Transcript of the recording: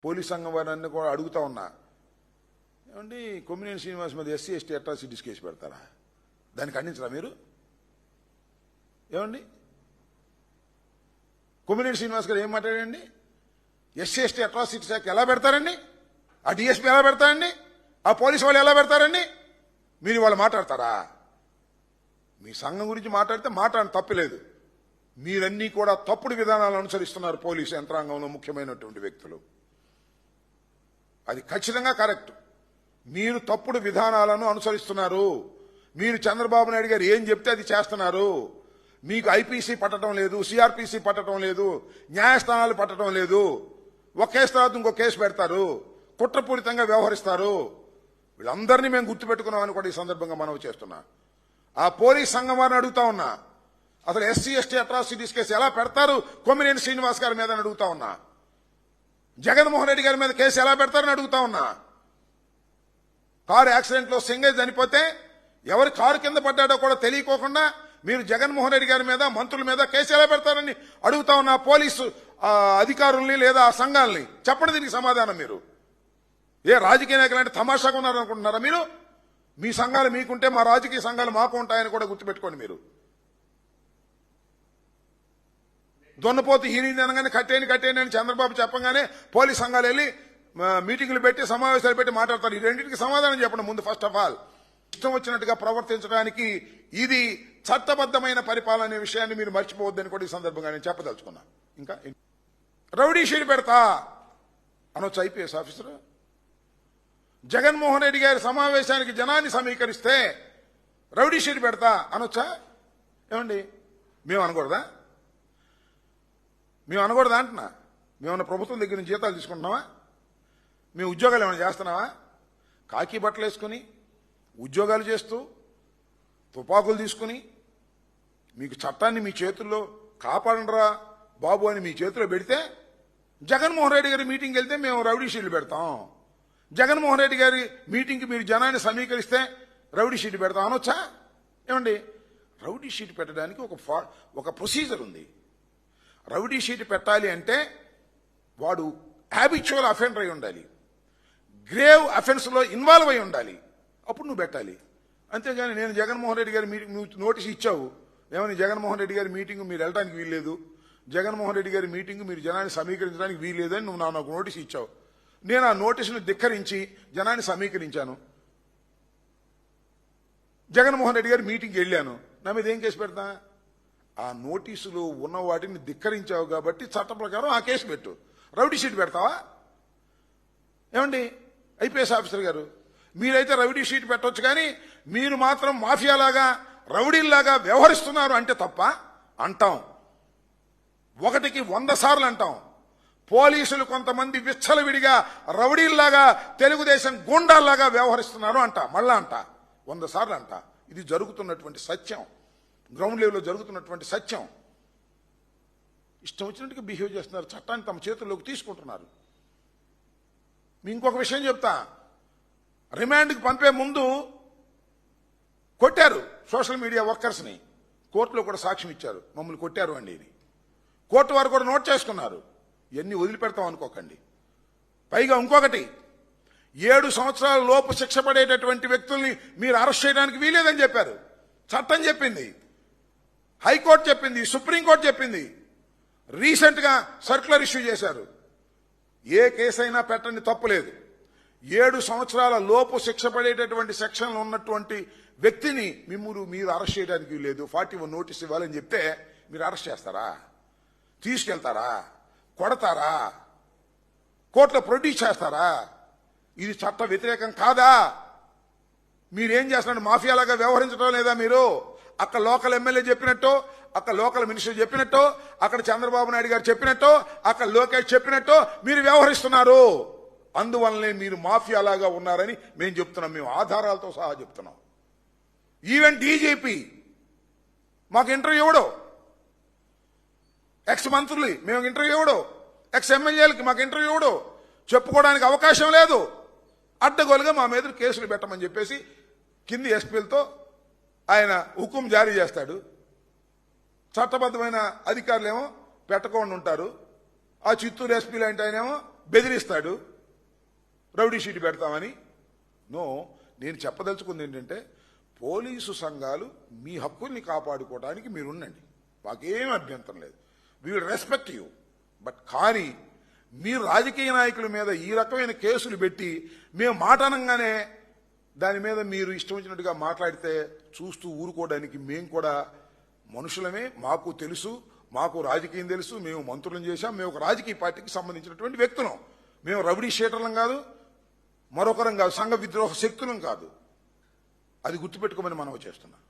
Police సంఘం వారిని కూడా అడుగుతా ఉన్నా, ఏమండి కొమ్మినేని శ్రీనివాస్ మీద ఎస్సీ ఎస్టీ అట్రాసిటీస్ కేసు పెడతారా? దాన్ని ఖండించరా మీరు? ఏమండి కొమ్మినేని శ్రీనివాస్ గారు ఏం మాట్లాడండి? ఎస్సీ ఎస్టీ అట్రాసిటీస్ యాక్ట్ ఎలా పెడతారండి? ఆ డిఎస్పీ ఎలా పెడతారండి? ఆ పోలీసు వాళ్ళు ఎలా పెడతారండి? మీరు వాళ్ళు మాట్లాడతారా? మీ సంఘం గురించి మాట్లాడితే మాట్లాడడం తప్పలేదు. మీరన్నీ కూడా తప్పుడు విధానాలు అనుసరిస్తున్నారు. పోలీసు యంత్రాంగంలో ముఖ్యమైనటువంటి వ్యక్తులు, అది ఖచ్చితంగా కరెక్ట్. మీరు తప్పుడు విధానాలను అనుసరిస్తున్నారు. మీరు చంద్రబాబు నాయుడు గారు ఏం చెప్తే అది చేస్తున్నారు. మీకు ఐపీసీ పట్టడం లేదు, సిఆర్పీసీ పట్టడం లేదు, న్యాయస్థానాలు పట్టడం లేదు. ఒక కేసు తర్వాత ఇంకో కేసు పెడతారు, కుట్రపూరితంగా వ్యవహరిస్తారు. వీళ్ళందరినీ మేము గుర్తుపెట్టుకున్నామని కూడా ఈ సందర్భంగా మనవి చేస్తున్నా. ఆ పోలీస్ సంఘం వారిని అడుగుతా ఉన్నా, అసలు ఎస్సీ ఎస్టీ అట్రాసిటీస్ కేసు ఎలా పెడతారు కొమ్మినేని శ్రీనివాస్ గారి మీద అని అడుగుతా ఉన్నా. జగన్మోహన్ రెడ్డి గారి మీద కేసు ఎలా పెడతారని అడుగుతా ఉన్నా. కారు యాక్సిడెంట్ లో సింగయ్య చనిపోతే ఎవరి కారు కింద పడ్డాడో కూడా తెలియకోకుండా మీరు జగన్మోహన్ రెడ్డి గారి మీద, మంత్రుల మీద కేసు ఎలా పెడతారని అడుగుతా ఉన్నా. పోలీసు అధికారుల్ని లేదా ఆ సంఘాలని చెప్పండి దీనికి సమాధానం. మీరు ఏ రాజకీయ నాయకులు అంటే తమాషాగా ఉన్నారనుకుంటున్నారా మీరు? మీ సంఘాలు మీకుంటే మా రాజకీయ సంఘాలు మాకు ఉంటాయని కూడా గుర్తుపెట్టుకోండి. మీరు దొన్నపోతు హీనింది అనగానే కట్టేయండి అని చంద్రబాబు చెప్పగానే పోలీస్ సంఘాలు వెళ్ళి మీటింగులు పెట్టి సమావేశాలు పెట్టి మాట్లాడతారు. ఈ రెండింటికి సమాధానం చెప్పండి ముందు. ఫస్ట్ ఆఫ్ ఆల్, ఇష్టం వచ్చినట్టుగా ప్రవర్తించడానికి ఇది చట్టబద్దమైన పరిపాలన అనే విషయాన్ని మీరు మర్చిపోవద్దని కూడా ఈ సందర్భంగా నేను చెప్పదలుచుకున్నా. ఇంకా రౌడీ షీట్ పెడతా అనొచ్చు ఐపీఎస్ ఆఫీసర్. జగన్మోహన్ రెడ్డి గారి సమావేశానికి జనాన్ని సమీకరిస్తే రౌడీ షీట్ పెడతా అనొచ్చా? ఏమండి మేము అనకూడదా? అంటున్నా. మేమన్నా ప్రభుత్వం దగ్గర నుంచి జీతాలు తీసుకుంటున్నావా? మేము ఉద్యోగాలు ఏమైనా చేస్తున్నావా? కాకి బట్టలు వేసుకుని ఉద్యోగాలు చేస్తూ తుపాకులు తీసుకుని మీకు చట్టాన్ని మీ చేతుల్లో కాపాడండిరా బాబు అని మీ చేతిలో పెడితే జగన్మోహన్ రెడ్డి గారి మీటింగ్కి వెళ్తే మేము రౌడీ షీట్లు పెడతాం. జగన్మోహన్ రెడ్డి గారి మీటింగ్కి మీరు జనాన్ని సమీకరిస్తే రౌడీ షీట్ పెడతాం అనొచ్చా? ఏమండి రౌడీ షీట్ పెట్టడానికి ఒక ప్రొసీజర్ ఉంది. రౌడీ షీట్ పెట్టాలి అంటే వాడు హ్యాబిచువల్ అఫెండర్ అయి ఉండాలి, గ్రేవ్ అఫెన్స్ లో ఇన్వాల్వ్ అయి ఉండాలి, అప్పుడు నువ్వు పెట్టాలి. అంతేగాని నేను జగన్మోహన్ రెడ్డి గారి మీటింగ్ నువ్వు నోటీస్ ఇచ్చావు, ఏమని జగన్మోహన్ రెడ్డి గారి మీటింగ్ మీరు వెళ్ళడానికి వీల్లేదు, జగన్మోహన్ రెడ్డి గారి మీటింగ్ మీరు జనాన్ని సమీకరించడానికి వీల్లేదు అని నువ్వు నాకు నోటీస్ ఇచ్చావు. నేను ఆ నోటీసును ధిక్కరించి జనాన్ని సమీకరించాను, జగన్మోహన్ రెడ్డి గారి మీటింగ్కి వెళ్ళాను. నా మీద ఏం కేసు పెడతా? ఆ నోటీసులు ఉన్న వాటిని ధిక్కరించావు కాబట్టి చట్ట ప్రకారం ఆ కేసు పెట్టు. రౌడీ షీట్ పెడతావా? ఏమండి ఐపీఎస్ ఆఫీసర్ గారు, మీరైతే రౌడీ షీట్ పెట్టవచ్చు, కానీ మీరు మాత్రం మాఫియాలాగా రౌడీల్లాగా వ్యవహరిస్తున్నారు అంటే తప్ప అంటాం. 1కి 100 సార్లు అంటాం. పోలీసులు కొంతమంది విచ్చలవిడిగా రౌడీల్లాగా తెలుగుదేశం గూండాల్లాగా వ్యవహరిస్తున్నారు అంట. మళ్ళా అంట 100 సార్లు అంట. ఇది జరుగుతున్నటువంటి సత్యం, గ్రౌండ్ లెవెల్లో జరుగుతున్నటువంటి సత్యం. ఇష్టం వచ్చినట్టుగా బిహేవ్ చేస్తున్నారు, చట్టాన్ని తమ చేతుల్లోకి తీసుకుంటున్నారు. మీ ఇంకొక విషయం చెప్తా, రిమాండ్కి పంపే ముందు కొట్టారు సోషల్ మీడియా వర్కర్స్ని. కోర్టులో కూడా సాక్ష్యం ఇచ్చారు, మమ్మల్ని కొట్టారు అండి అని. కోర్టు వారు కూడా నోట్ చేసుకున్నారు. ఇవన్నీ వదిలిపెడతాం అనుకోకండి. పైగా ఇంకొకటి, 7 సంవత్సరాల లోపు శిక్ష పడేటటువంటి వ్యక్తుల్ని మీరు అరెస్ట్ చేయడానికి వీలేదని చెప్పారు. చట్టం చెప్పింది, హైకోర్టు చెప్పింది, సుప్రీంకోర్టు చెప్పింది, రీసెంట్ గా సర్క్యులర్ ఇష్యూ చేశారు. ఏ కేసైనా పెట్టండి, తప్పులేదు. 7 సంవత్సరాల లోపు శిక్ష పడేటటువంటి సెక్షన్లు ఉన్నటువంటి వ్యక్తిని మీరు అరెస్ట్ చేయడానికి లేదు, 41 నోటీస్ ఇవ్వాలని చెప్తే మీరు అరెస్ట్ చేస్తారా? తీసుకెళ్తారా? కొడతారా? కోర్టులో ప్రొడ్యూస్ చేస్తారా? ఇది చట్ట వ్యతిరేకం కాదా? మీరేం చేస్తున్నారు? మాఫియాలాగా వ్యవహరించడం లేదా మీరు? అక్కడ లోకల్ ఎమ్మెల్యే చెప్పినట్టు, అక్కడ లోకల్ మినిస్టర్ చెప్పినట్టు, అక్కడ చంద్రబాబు నాయుడు గారు చెప్పినట్టు, అక్కడ లోకేష్ చెప్పినట్టు మీరు వ్యవహరిస్తున్నారు. అందువల్లనే మీరు మాఫియాలాగా ఉన్నారని మేము చెప్తున్నాం. మేము ఆధారాలతో సహా చెప్తున్నాం. ఈవెన్ డీజీపీ మాకు ఇంటర్వ్యూ ఇవ్వడు, ఎక్స్ మంత్రులు మేము ఇంటర్వ్యూ ఇవ్వడు, ఎక్స్ ఎమ్మెల్యేలకి మాకు ఇంటర్వ్యూ ఇవ్వడు, చెప్పుకోవడానికి అవకాశం లేదు. అడ్డగోలుగా మా మీద కేసులు పెట్టమని చెప్పేసి కింది ఎస్పీలతో ఆయన హుకుం జారీ చేస్తాడు. చట్టబద్ధమైన అధికారులేమో పెట్టకుండా ఉంటారు. ఆ చిత్తూరు ఎస్పీ లాంటి ఆయనేమో బెదిరిస్తాడు, రౌడీ షీట్ పెడతామని. నో, నేను చెప్పదలుచుకుంది ఏంటంటే పోలీసు సంఘాలు మీ హక్కుల్ని కాపాడుకోవడానికి మీరుండండి, మాకేం అభ్యంతరం లేదు. We will respect you. But కానీ మీరు రాజకీయ నాయకుల మీద ఈ రకమైన కేసులు పెట్టి మేము మాట అనగానే దాని మీద మీరు ఇష్టం వచ్చినట్టుగా మాట్లాడితే చూస్తూ ఊరుకోవడానికి మేము కూడా మనుషులమే, మాకు తెలుసు, మాకు రాజకీయం తెలుసు, మేము మంత్రులను చేశాం, మేము ఒక రాజకీయ పార్టీకి సంబంధించినటువంటి వ్యక్తులం. మేము రౌడీ షీటర్లం కాదు, మరొకరం కాదు, సంఘ విద్రోహ శక్తులం కాదు. అది గుర్తుపెట్టుకోమని మనవి చేస్తున్నాం.